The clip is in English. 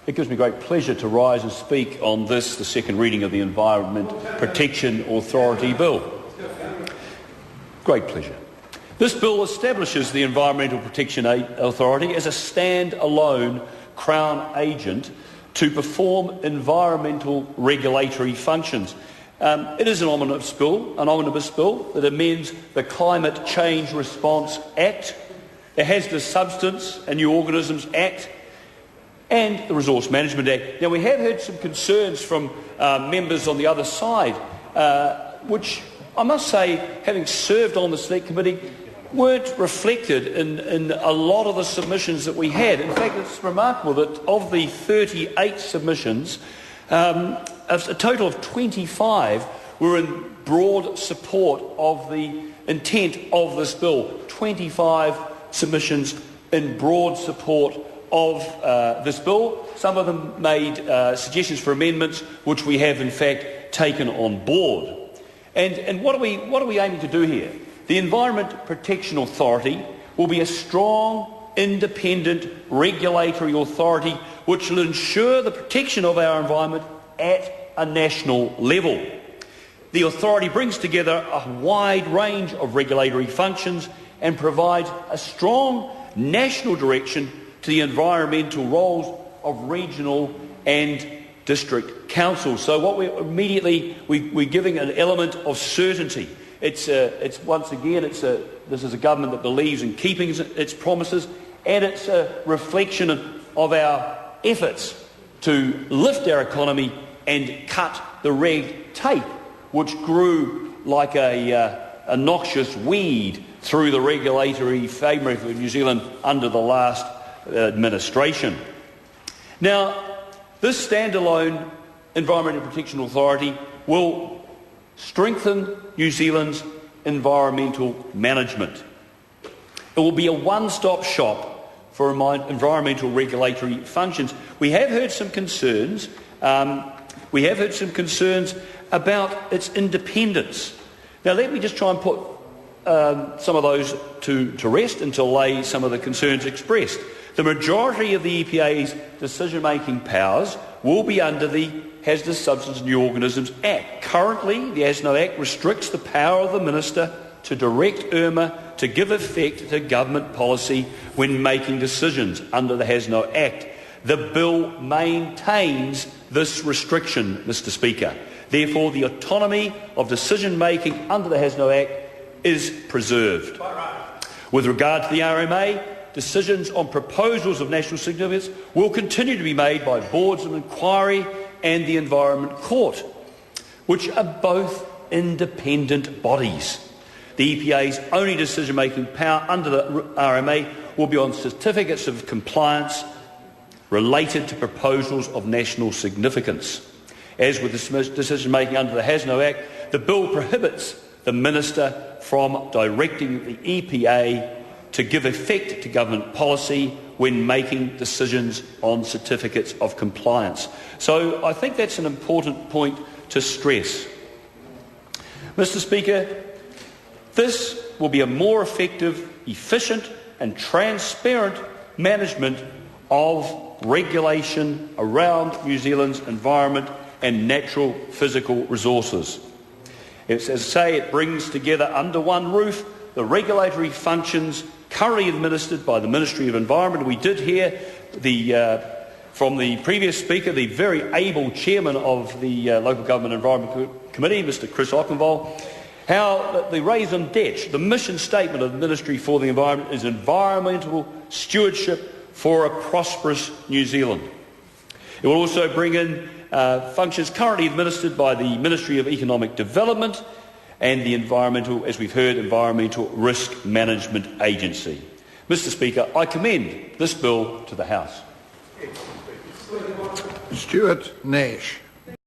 It gives me great pleasure to rise and speak on this, the second reading of the Environment Protection Authority Bill. Great pleasure. This bill establishes the Environmental Protection Authority as a stand-alone Crown agent to perform environmental regulatory functions. It is an omnibus bill that amends the Climate Change Response Act, the Hazardous Substance and New Organisms Act, and the Resource Management Act. Now, we have heard some concerns from members on the other side, which I must say, having served on the Select Committee, weren't reflected in a lot of the submissions that we had. In fact, it's remarkable that of the 38 submissions, a total of 25 were in broad support of the intent of this bill. 25 submissions in broad support of this bill. Some of them made suggestions for amendments, which we have in fact taken on board. And what are we aiming to do here? The Environment Protection Authority will be a strong, independent regulatory authority which will ensure the protection of our environment at a national level. The authority brings together a wide range of regulatory functions and provides a strong national direction to the environmental roles of regional and district councils. So what we're giving an element of certainty. This is a government that believes in keeping its promises, and it's a reflection of our efforts to lift our economy and cut the red tape, which grew like a noxious weed through the regulatory framework of New Zealand under the last administration. Now, this standalone Environmental Protection Authority will strengthen New Zealand's environmental management. It will be a one-stop shop for environmental regulatory functions. We have heard some concerns. About its independence. Now, let me just try and put some of those to rest and to allay some of the concerns expressed. The majority of the EPA's decision-making powers will be under the Hazardous Substances and New Organisms Act. Currently, the ASNO Act restricts the power of the Minister to direct IRMA to give effect to government policy when making decisions under the HASNO Act. The bill maintains this restriction, Mr. Speaker. Therefore, the autonomy of decision-making under the HASNO Act is preserved. With regard to the RMA, decisions on proposals of national significance will continue to be made by boards of inquiry and the Environment Court, which are both independent bodies. The EPA's only decision-making power under the RMA will be on certificates of compliance related to proposals of national significance. As with the decision-making under the HASNO Act, the bill prohibits the Minister from directing the EPA to give effect to government policy when making decisions on certificates of compliance. So I think that's an important point to stress. Mr. Speaker, this will be a more effective, efficient and transparent management of regulation around New Zealand's environment and natural physical resources. As I say, it brings together under one roof the regulatory functions currently administered by the Ministry of Environment. We did hear from the previous speaker, the very able chairman of the Local Government Environment Committee, Mr. Chris Ockenvoll, how the raison d'etre, the mission statement of the Ministry for the Environment is environmental stewardship for a prosperous New Zealand. It will also bring in functions currently administered by the Ministry of Economic Development and the Environmental Risk Management Agency. Mr. Speaker, I commend this bill to the House. Stuart Nash.